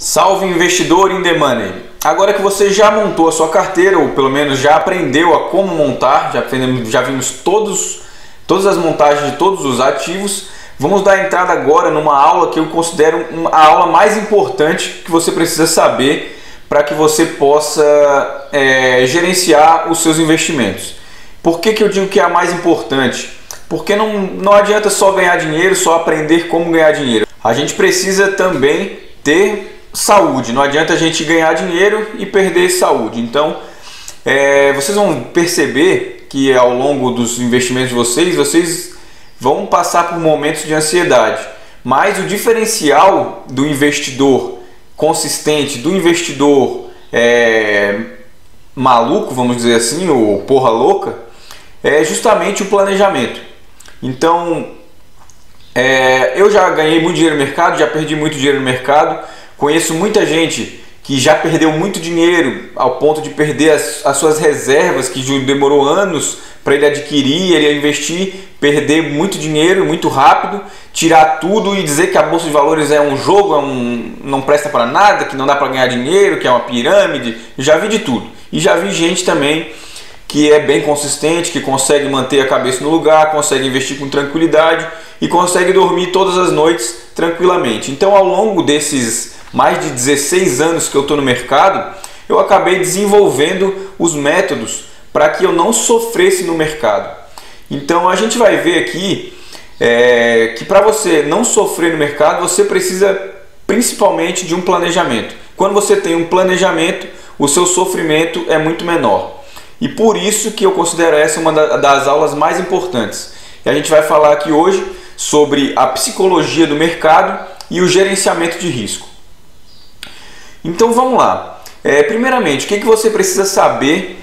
Salve investidor in the money! Agora que você já montou a sua carteira, ou pelo menos já aprendeu a como montar, já vimos todas as montagens de todos os ativos, vamos dar entrada agora numa aula que eu considero a aula mais importante que você precisa saber para que você possa gerenciar os seus investimentos. Por que eu digo que é a mais importante? Porque não adianta só ganhar dinheiro, só aprender como ganhar dinheiro. A gente precisa também ter saúde, não adianta a gente ganhar dinheiro e perder saúde. Então, vocês vão perceber que ao longo dos investimentos de vocês vão passar por momentos de ansiedade. Mas o diferencial do investidor consistente, do investidor maluco, vamos dizer assim, ou porra louca, é justamente o planejamento. Então, eu já ganhei muito dinheiro no mercado, já perdi muito dinheiro no mercado. Conheço muita gente que já perdeu muito dinheiro ao ponto de perder as suas reservas, que demorou anos para ele adquirir, ele investir, perder muito dinheiro muito rápido, tirar tudo e dizer que a bolsa de valores é um jogo, não presta para nada, que não dá para ganhar dinheiro, que é uma pirâmide. Já vi de tudo. E já vi gente também que é bem consistente, que consegue manter a cabeça no lugar, consegue investir com tranquilidade e consegue dormir todas as noites tranquilamente. Então, ao longo desses mais de 16 anos que eu estou no mercado, eu acabei desenvolvendo os métodos para que eu não sofresse no mercado. Então a gente vai ver aqui que para você não sofrer no mercado, você precisa principalmente de um planejamento. Quando você tem um planejamento, o seu sofrimento é muito menor. E por isso que eu considero essa uma das aulas mais importantes. E a gente vai falar aqui hoje sobre a psicologia do mercado e o gerenciamento de risco. Então vamos lá. Primeiramente, o que você precisa saber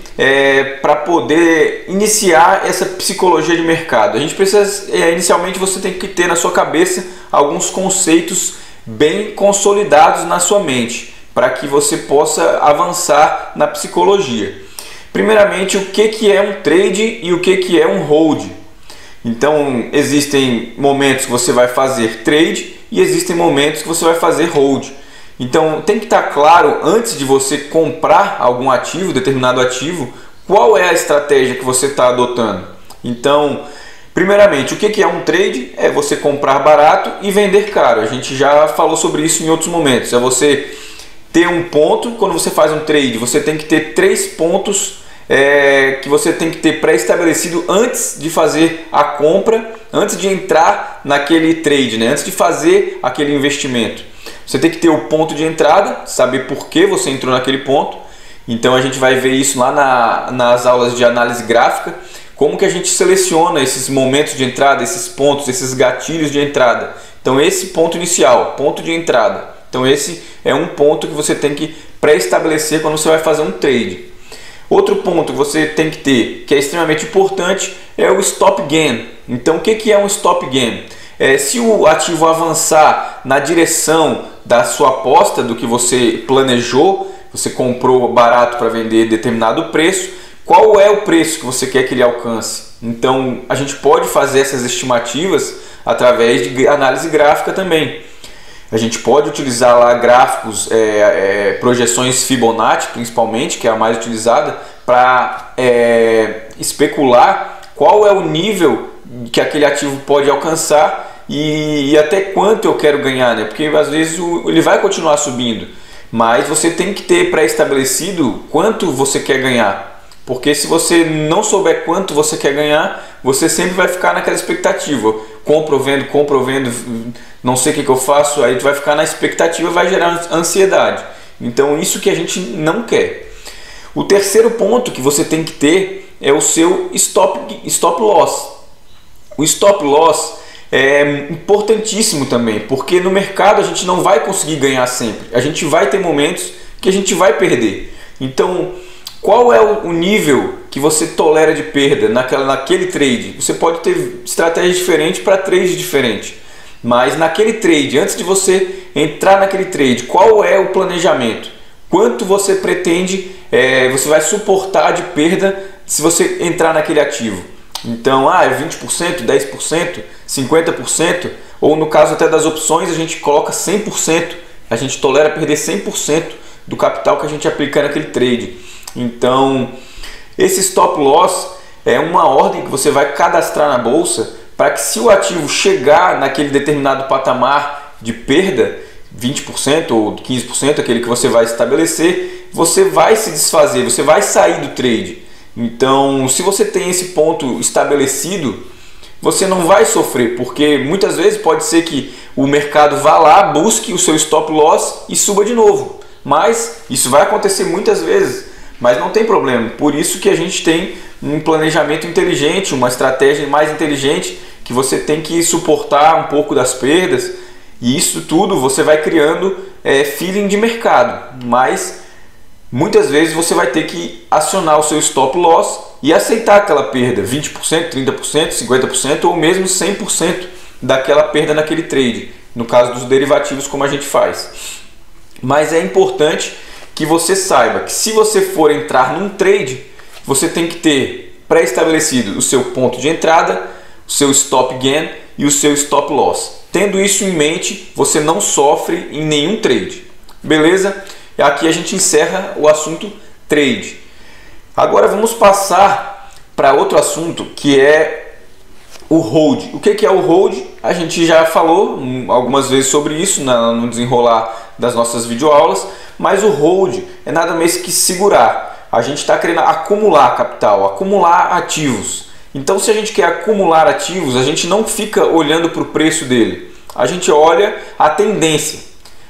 para poder iniciar essa psicologia de mercado? A gente precisa, inicialmente, você tem que ter na sua cabeça alguns conceitos bem consolidados na sua mente, para que você possa avançar na psicologia. Primeiramente, o que é um trade e o que é um hold? Então, existem momentos que você vai fazer trade e existem momentos que você vai fazer hold. Então tem que estar claro, antes de você comprar algum ativo, determinado ativo, qual é a estratégia que você está adotando. Então, primeiramente, o que é um trade? É você comprar barato e vender caro. A gente já falou sobre isso em outros momentos. É você ter um ponto, quando você faz um trade, você tem que ter 3 pontos que você tem que ter pré-estabelecido antes de fazer a compra, antes de entrar naquele trade, né? Antes de fazer aquele investimento. Você tem que ter o ponto de entrada, saber por que você entrou naquele ponto. Então a gente vai ver isso lá nas aulas de análise gráfica, como que a gente seleciona esses momentos de entrada, esses pontos, esses gatilhos de entrada. Então esse ponto inicial, ponto de entrada. Então esse é um ponto que você tem que pré-estabelecer quando você vai fazer um trade. Outro ponto que você tem que ter, que é extremamente importante, é o stop gain. Então o que é um stop gain? Se o ativo avançar na direção da sua aposta, do que você planejou, você comprou barato para vender determinado preço, qual é o preço que você quer que ele alcance? Então a gente pode fazer essas estimativas através de análise gráfica também. A gente pode utilizar lá gráficos, projeções Fibonacci principalmente, que é a mais utilizada, para especular qual é o nível que aquele ativo pode alcançar e até quanto eu quero ganhar, né? Porque às vezes ele vai continuar subindo, mas você tem que ter pré-estabelecido quanto você quer ganhar, porque se você não souber quanto você quer ganhar, você sempre vai ficar naquela expectativa, compro, vendo, não sei o que eu faço, aí tu vai ficar na expectativa, vai gerar ansiedade. Então isso que a gente não quer. O terceiro ponto que você tem que ter é o seu stop loss. O stop loss é importantíssimo também, porque no mercado a gente não vai conseguir ganhar sempre. A gente vai ter momentos que a gente vai perder. Então, qual é o nível que você tolera de perda naquele trade? Você pode ter estratégias diferentes para trade diferentes. Mas naquele trade, antes de você entrar naquele trade, qual é o planejamento? Quanto você pretende, você vai suportar de perda se você entrar naquele ativo? Então, é 20%, 10%, 50%, ou no caso até das opções a gente coloca 100% a gente tolera perder 100% do capital que a gente aplica naquele trade. Então, esse stop loss é uma ordem que você vai cadastrar na bolsa para que, se o ativo chegar naquele determinado patamar de perda, 20% ou 15%, aquele que você vai estabelecer, você vai se desfazer, você vai sair do trade. Então, se você tem esse ponto estabelecido, você não vai sofrer, porque muitas vezes pode ser que o mercado vá lá, busque o seu stop loss e suba de novo. Mas isso vai acontecer muitas vezes, mas não tem problema. Por isso que a gente tem um planejamento inteligente, uma estratégia mais inteligente, que você tem que suportar um pouco das perdas, e isso tudo você vai criando feeling de mercado. Mas muitas vezes você vai ter que acionar o seu stop loss e aceitar aquela perda, 20%, 30%, 50% ou mesmo 100% daquela perda naquele trade, no caso dos derivativos, como a gente faz. Mas é importante que você saiba que, se você for entrar num trade, você tem que ter pré-estabelecido o seu ponto de entrada, o seu stop gain e o seu stop loss. Tendo isso em mente, você não sofre em nenhum trade. Beleza? E aqui a gente encerra o assunto trade. Agora vamos passar para outro assunto, que é o hold. O que é o hold? A gente já falou algumas vezes sobre isso no desenrolar das nossas videoaulas, mas o hold é nada mais que segurar. A gente está querendo acumular capital, acumular ativos. Então, se a gente quer acumular ativos, a gente não fica olhando para o preço dele. A gente olha a tendência.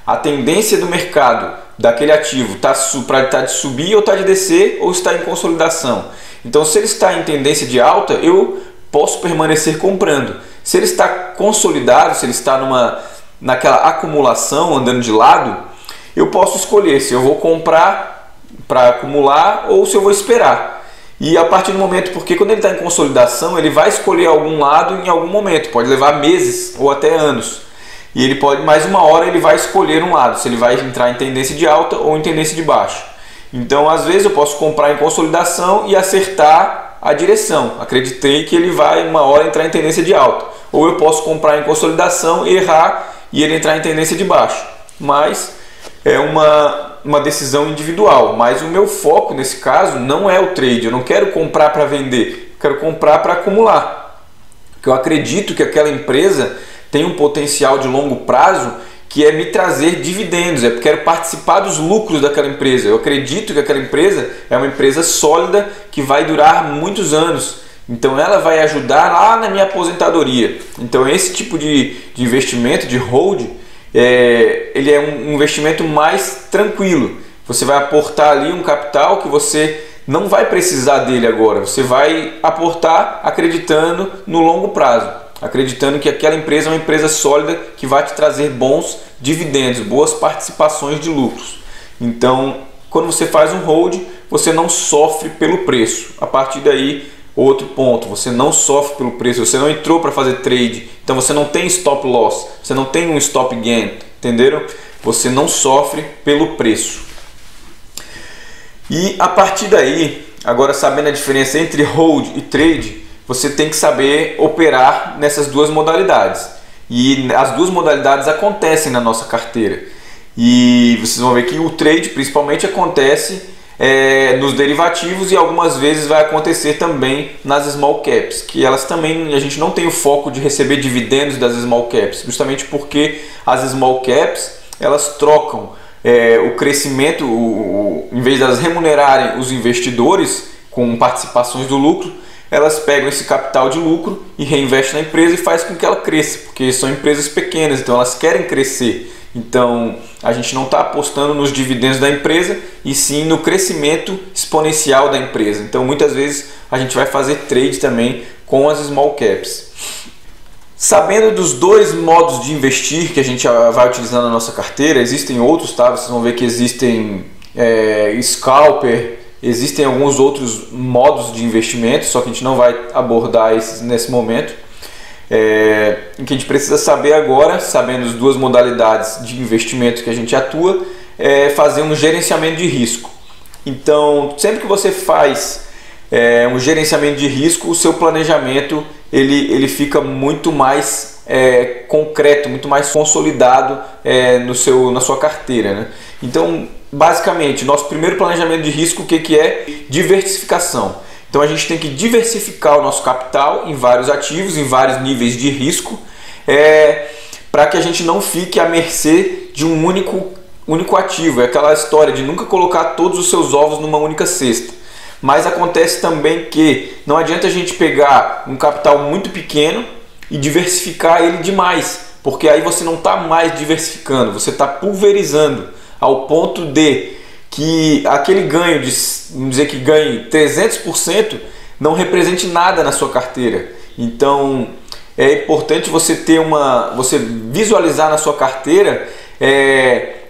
A tendência do mercado daquele ativo está de subir ou está de descer, ou está em consolidação. Então, se ele está em tendência de alta, eu posso permanecer comprando. Se ele está consolidado, se ele está naquela acumulação, andando de lado, eu posso escolher se eu vou comprar para acumular ou se eu vou esperar. E a partir do momento, porque quando ele está em consolidação, ele vai escolher algum lado em algum momento, pode levar meses ou até anos. E ele pode, mais uma hora, ele vai escolher um lado, se ele vai entrar em tendência de alta ou em tendência de baixa. Então, às vezes eu posso comprar em consolidação e acertar a direção. Acreditei que ele vai uma hora entrar em tendência de alta. Ou eu posso comprar em consolidação, errar e ele entrar em tendência de baixa. Mas é uma decisão individual. Mas o meu foco nesse caso não é o trade. Eu não quero comprar para vender, eu quero comprar para acumular. Porque eu acredito que aquela empresa tem um potencial de longo prazo que é me trazer dividendos, eu quero participar dos lucros daquela empresa. Eu acredito que aquela empresa é uma empresa sólida que vai durar muitos anos. Então ela vai ajudar lá na minha aposentadoria. Então esse tipo de investimento, de hold, ele é um investimento mais tranquilo. Você vai aportar ali um capital que você não vai precisar dele agora. Você vai aportar acreditando no longo prazo, acreditando que aquela empresa é uma empresa sólida que vai te trazer bons dividendos, boas participações de lucros. Então, quando você faz um hold, você não sofre pelo preço. A partir daí, outro ponto, você não sofre pelo preço, você não entrou para fazer trade, então você não tem stop loss, você não tem um stop gain, entenderam? Você não sofre pelo preço. E a partir daí, agora sabendo a diferença entre hold e trade, você tem que saber operar nessas duas modalidades. E as duas modalidades acontecem na nossa carteira. E vocês vão ver que o trade principalmente acontece nos derivativos, e algumas vezes vai acontecer também nas small caps, que elas também, a gente não tem o foco de receber dividendos das small caps, justamente porque as small caps elas trocam o crescimento, em vez de elas remunerarem os investidores com participações do lucro, elas pegam esse capital de lucro e reinvestem na empresa e faz com que ela cresça, porque são empresas pequenas, então elas querem crescer. Então a gente não está apostando nos dividendos da empresa, e sim no crescimento exponencial da empresa. Então muitas vezes a gente vai fazer trade também com as small caps. Sabendo dos dois modos de investir que a gente vai utilizando na nossa carteira, existem outros, tá? Vocês vão ver que existem scalper, existem alguns outros modos de investimento, só que a gente não vai abordar esses nesse momento. O que a gente precisa saber agora, sabendo as duas modalidades de investimento que a gente atua, é fazer um gerenciamento de risco. Então, sempre que você faz um gerenciamento de risco, o seu planejamento ele fica muito mais concreto, muito mais consolidado na sua carteira, né? Então, basicamente, nosso primeiro planejamento de risco, o que é? Diversificação. Então a gente tem que diversificar o nosso capital em vários ativos, em vários níveis de risco, para que a gente não fique à mercê de um único ativo. É aquela história de nunca colocar todos os seus ovos numa única cesta. Mas acontece também que não adianta a gente pegar um capital muito pequeno e diversificar ele demais, porque aí você não está mais diversificando, você está pulverizando ao ponto de que aquele ganho vamos dizer que ganhe 300%, não represente nada na sua carteira. Então é importante você você visualizar na sua carteira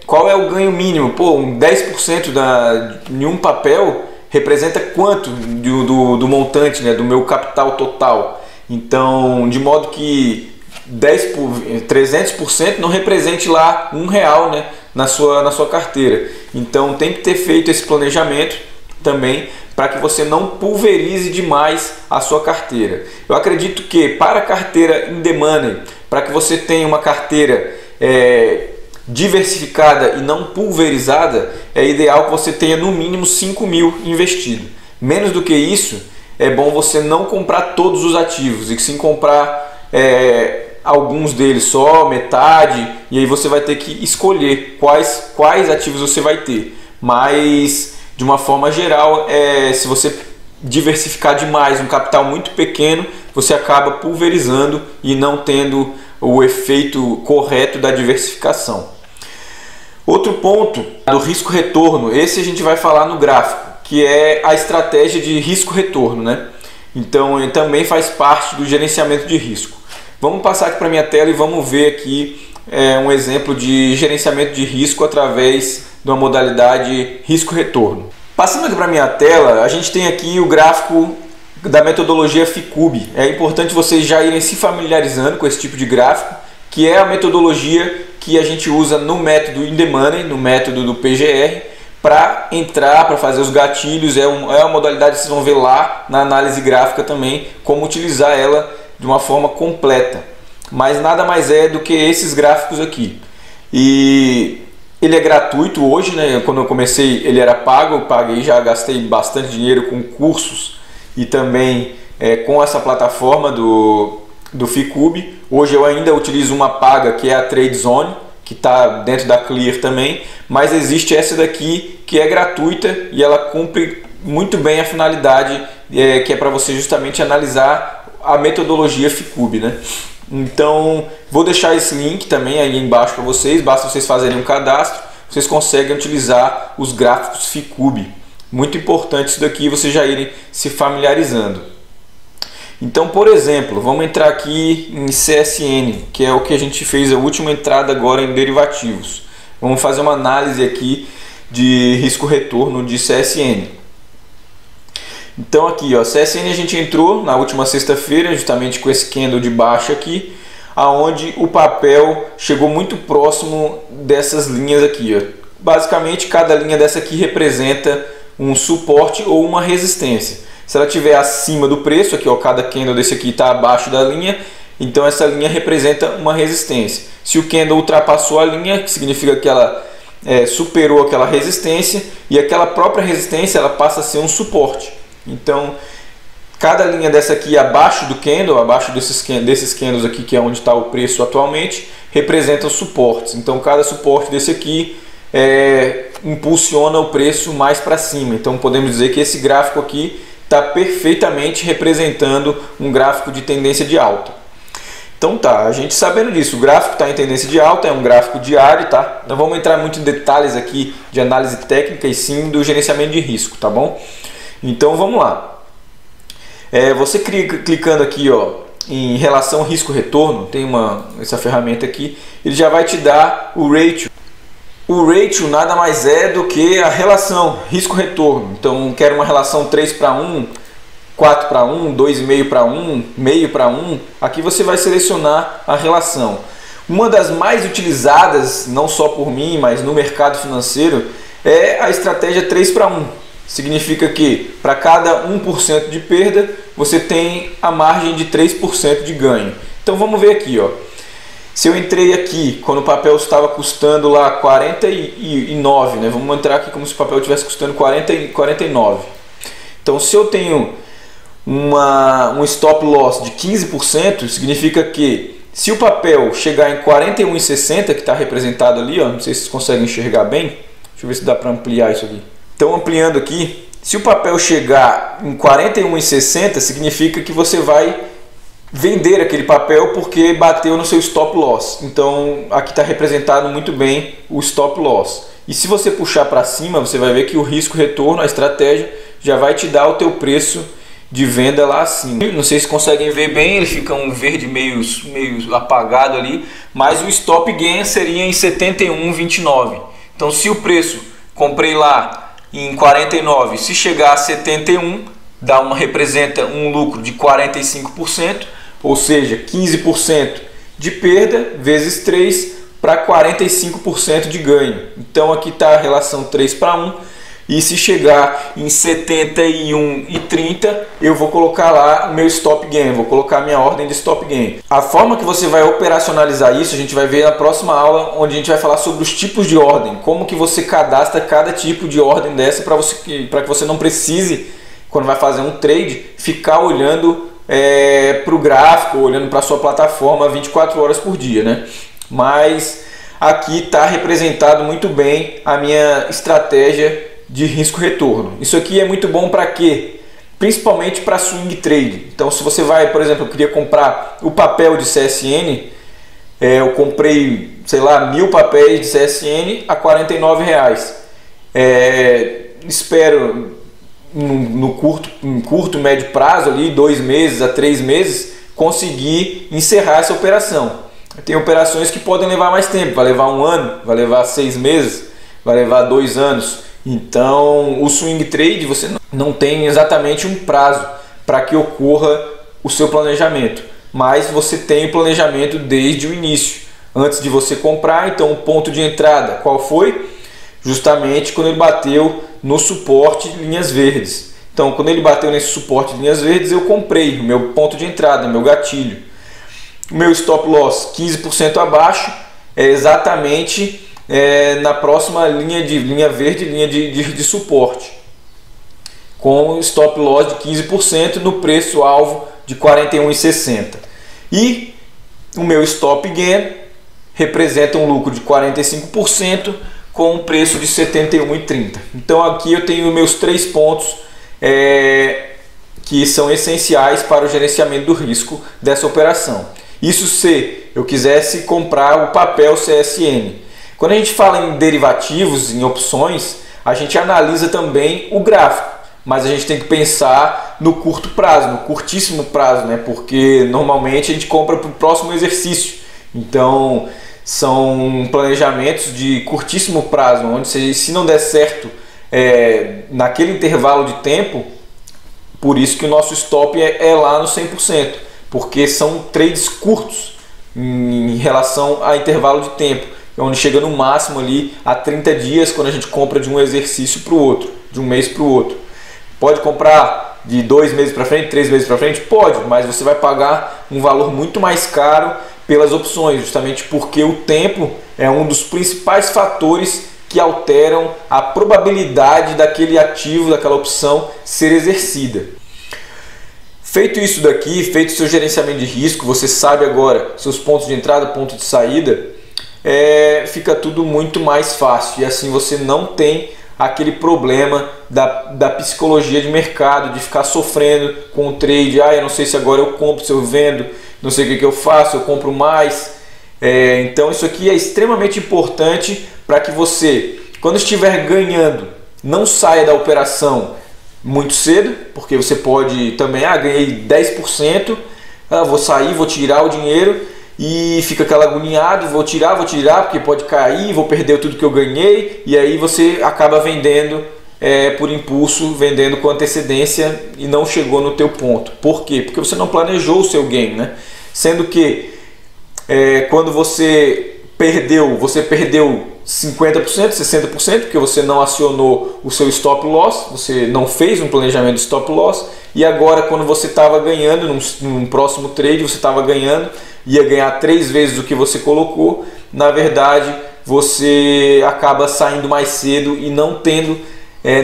qual é o ganho mínimo. Um 10% em um papel representa quanto do montante, né, do meu capital total. Então, de modo que 300% não represente lá R$1, né, na sua carteira. Então tem que ter feito esse planejamento também para que você não pulverize demais a sua carteira. Eu acredito que para a carteira in the money, para que você tenha uma carteira diversificada e não pulverizada, é ideal que você tenha no mínimo 5.000 investido. Menos do que isso, é bom você não comprar todos os ativos e sim comprar alguns deles só, metade, e aí você vai ter que escolher quais ativos você vai ter. Mas de uma forma geral, se você diversificar demais um capital muito pequeno, você acaba pulverizando e não tendo o efeito correto da diversificação. Outro ponto do risco-retorno, esse a gente vai falar no gráfico, que é a estratégia de risco-retorno, né? Então ele também faz parte do gerenciamento de risco. Vamos passar aqui para a minha tela e vamos ver aqui um exemplo de gerenciamento de risco através de uma modalidade risco-retorno. Passando aqui para a minha tela, a gente tem aqui o gráfico da metodologia FICUB. É importante vocês já irem se familiarizando com esse tipo de gráfico, que é a metodologia que a gente usa no método in the money, no método do PGR, para entrar, para fazer os gatilhos. É uma modalidade que vocês vão ver lá na análise gráfica também, como utilizar ela de uma forma completa. Mas nada mais é do que esses gráficos aqui. E ele é gratuito hoje, né? Quando eu comecei ele era pago, eu paguei, já gastei bastante dinheiro com cursos e também com essa plataforma do FICUB. Hoje eu ainda utilizo uma paga, que é a TradeZone, que está dentro da Clear também, mas existe essa daqui que é gratuita e ela cumpre muito bem a finalidade, que é para você justamente analisar a metodologia FICUB, né? Então vou deixar esse link também aí embaixo para vocês, basta vocês fazerem um cadastro, vocês conseguem utilizar os gráficos FICUB. Muito importante isso daqui, vocês já irem se familiarizando. Então, por exemplo, vamos entrar aqui em CSN, que é o que a gente fez a última entrada agora em derivativos. Vamos fazer uma análise aqui de risco-retorno de CSN. Então aqui, ó, CSN a gente entrou na última sexta-feira, justamente com esse candle de baixa aqui, aonde o papel chegou muito próximo dessas linhas aqui, ó. Basicamente, cada linha dessa aqui representa um suporte ou uma resistência. Se ela estiver acima do preço, aqui, ó, cada candle desse aqui está abaixo da linha, então essa linha representa uma resistência. Se o candle ultrapassou a linha, que significa que ela superou aquela resistência, e aquela própria resistência ela passa a ser um suporte. Então, cada linha dessa aqui abaixo do candle, abaixo desses candles aqui, que é onde está o preço atualmente, representa os suportes. Então, cada suporte desse aqui impulsiona o preço mais para cima. Então, podemos dizer que esse gráfico aqui está perfeitamente representando um gráfico de tendência de alta. Então tá, a gente sabendo disso, o gráfico está em tendência de alta, é um gráfico diário, tá? Não vamos entrar muito em detalhes aqui de análise técnica e sim do gerenciamento de risco, tá bom? Então vamos lá. Você clicando aqui, ó, em relação risco-retorno, tem essa ferramenta aqui, ele já vai te dar o ratio. O ratio nada mais é do que a relação risco-retorno. Então, quero uma relação 3:1, 4:1, 2,5:1, meio para 1. Aqui você vai selecionar a relação. Uma das mais utilizadas, não só por mim, mas no mercado financeiro, é a estratégia 3:1. Significa que para cada 1% de perda, você tem a margem de 3% de ganho. Então vamos ver aqui, ó. Se eu entrei aqui quando o papel estava custando lá 49, né? Vamos entrar aqui como se o papel estivesse custando 49. Então se eu tenho um stop loss de 15%, significa que se o papel chegar em 41,60, que está representado ali, ó, não sei se vocês conseguem enxergar bem, deixa eu ver se dá para ampliar isso aqui. Então ampliando aqui, se o papel chegar em 41,60, significa que você vai vender aquele papel porque bateu no seu stop loss. Então aqui está representado muito bem o stop loss. E se você puxar para cima, você vai ver que o risco retorno, a estratégia, já vai te dar o teu preço de venda lá acima. Não sei se conseguem ver bem, ele fica um verde meio apagado ali, mas o stop gain seria em 71,29. Então se o preço comprei lá em 49, se chegar a 71, representa um lucro de 45%, ou seja, 15% de perda vezes 3 para 45% de ganho. Então aqui está a relação 3:1, e se chegar em 71,30, eu vou colocar lá o meu stop gain, vou colocar a minha ordem de stop gain. A forma que você vai operacionalizar isso, a gente vai ver na próxima aula, onde a gente vai falar sobre os tipos de ordem, como que você cadastra cada tipo de ordem dessa para que você não precise, quando vai fazer um trade, ficar olhando para o gráfico, olhando para a sua plataforma 24 horas por dia, né? Mas aqui está representado muito bem a minha estratégia de risco-retorno. Isso aqui é muito bom para quê? Principalmente para swing trade. Então se você vai, por exemplo, eu queria comprar o papel de CSN, eu comprei, sei lá, 1000 papéis de CSN a R$49. Espero no curto, médio prazo, ali 2 meses a 3 meses, conseguir encerrar essa operação. Tem operações que podem levar mais tempo, vai levar 1 ano, vai levar 6 meses, vai levar 2 anos. Então o swing trade você não tem exatamente um prazo para que ocorra o seu planejamento, mas você tem o planejamento desde o início, antes de você comprar. Então o ponto de entrada qual foi? Justamente quando ele bateu no suporte de linhas verdes. Então quando ele bateu nesse suporte de linhas verdes, eu comprei o meu ponto de entrada, meu gatilho. O meu stop loss 15% abaixo é exatamente na próxima linha verde, linha de suporte, com stop loss de 15% no preço alvo de R$41,60. E o meu stop gain representa um lucro de 45% com um preço de R$71,30. Então aqui eu tenho meus 3 pontos que são essenciais para o gerenciamento do risco dessa operação. Isso se eu quisesse comprar o papel CSN. Quando a gente fala em derivativos, em opções, a gente analisa também o gráfico, mas a gente tem que pensar no curto prazo, no curtíssimo prazo, né? Porque normalmente a gente compra para o próximo exercício. Então são planejamentos de curtíssimo prazo, onde se não der certo naquele intervalo de tempo, por isso que o nosso stop é lá no 100%, porque são trades curtos em relação a intervalo de tempo, onde chega no máximo ali a 30 dias quando a gente compra de um exercício para o outro, de um mês para o outro. Pode comprar de 2 meses para frente, 3 meses para frente? Pode, mas você vai pagar um valor muito mais caro pelas opções, justamente porque o tempo é um dos principais fatores que alteram a probabilidade daquele ativo, daquela opção ser exercida. Feito isso daqui, feito o seu gerenciamento de risco, você sabe agora seus pontos de entrada, ponto de saída, fica tudo muito mais fácil, e assim você não tem aquele problema da psicologia de mercado, de ficar sofrendo com o trade. Eu não sei se agora eu compro, se eu vendo, não sei o que eu faço, eu compro mais. Então isso aqui é extremamente importante para que você, quando estiver ganhando, não saia da operação muito cedo, porque você pode também, ganhei 10%, vou sair, vou tirar o dinheiro, e fica aquela agoniado, vou tirar porque pode cair, vou perder tudo que eu ganhei, e aí você acaba vendendo por impulso, vendendo com antecedência e não chegou no teu ponto. Por quê? Porque você não planejou o seu game, né? Sendo que quando você perdeu 50%, 60%, porque você não acionou o seu stop loss, você não fez um planejamento de stop loss, e agora quando você estava ganhando num próximo trade, você estava ganhando, ia ganhar 3 vezes o que você colocou, na verdade você acaba saindo mais cedo e não tendo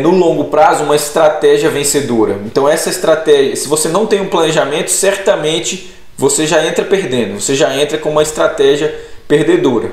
no longo prazo uma estratégia vencedora. Então essa estratégia, se você não tem um planejamento, certamente você já entra perdendo, você já entra com uma estratégia perdedora.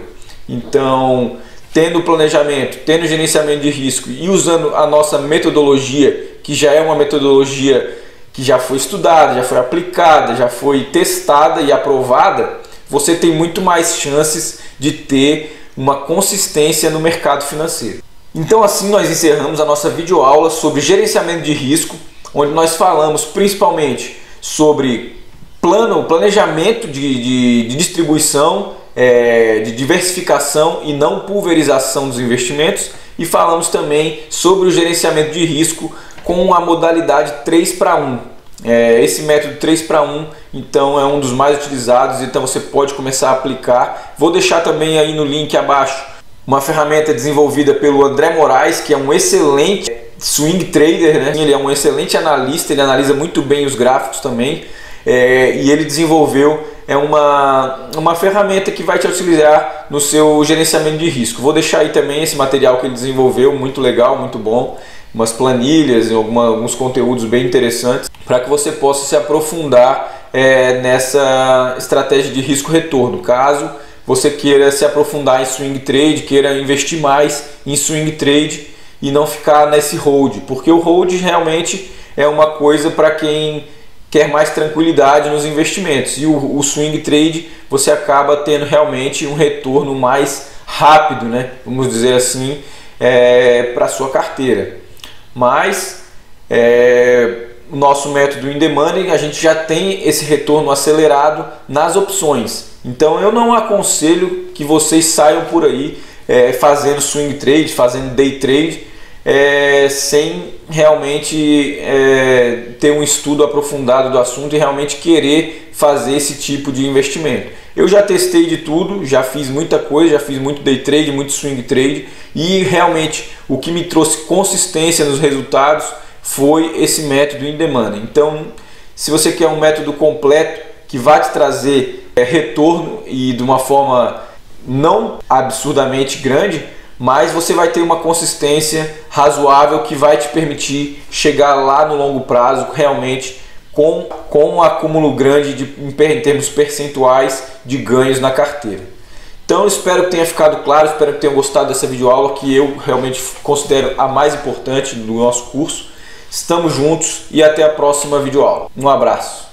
Então, tendo planejamento, tendo gerenciamento de risco e usando a nossa metodologia, que já é uma metodologia que já foi estudada, já foi aplicada, já foi testada e aprovada, você tem muito mais chances de ter uma consistência no mercado financeiro. Então assim nós encerramos a nossa videoaula sobre gerenciamento de risco, onde nós falamos principalmente sobre planejamento de distribuição, de diversificação e não pulverização dos investimentos, e falamos também sobre o gerenciamento de risco com a modalidade 3-para-1. Esse método 3-para-1 então é um dos mais utilizados, então você pode começar a aplicar. Vou deixar também aí no link abaixo uma ferramenta desenvolvida pelo André Moraes, que é um excelente swing trader, né? Ele é um excelente analista, ele analisa muito bem os gráficos também, e ele desenvolveu uma ferramenta que vai te auxiliar no seu gerenciamento de risco. Vou deixar aí também esse material que ele desenvolveu, muito legal, muito bom, umas planilhas, alguns conteúdos bem interessantes, para que você possa se aprofundar nessa estratégia de risco-retorno, caso você queira se aprofundar em swing trade, queira investir mais em swing trade e não ficar nesse hold, porque o hold realmente é uma coisa para quem quer mais tranquilidade nos investimentos, e o swing trade você acaba tendo realmente um retorno mais rápido, né? Vamos dizer assim, para a sua carteira. Mas o nosso método in the money, a gente já tem esse retorno acelerado nas opções. Então eu não aconselho que vocês saiam por aí fazendo swing trade, fazendo day trade, sem realmente ter um estudo aprofundado do assunto e realmente querer fazer esse tipo de investimento. Eu já testei de tudo, já fiz muita coisa, já fiz muito day trade, muito swing trade, e realmente o que me trouxe consistência nos resultados foi esse método in the money. Então, se você quer um método completo que vai te trazer retorno e de uma forma não absurdamente grande, mas você vai ter uma consistência razoável que vai te permitir chegar lá no longo prazo realmente com um acúmulo grande em termos percentuais de ganhos na carteira. Então espero que tenha ficado claro, espero que tenham gostado dessa videoaula, que eu realmente considero a mais importante do nosso curso. Estamos juntos e até a próxima videoaula. Um abraço.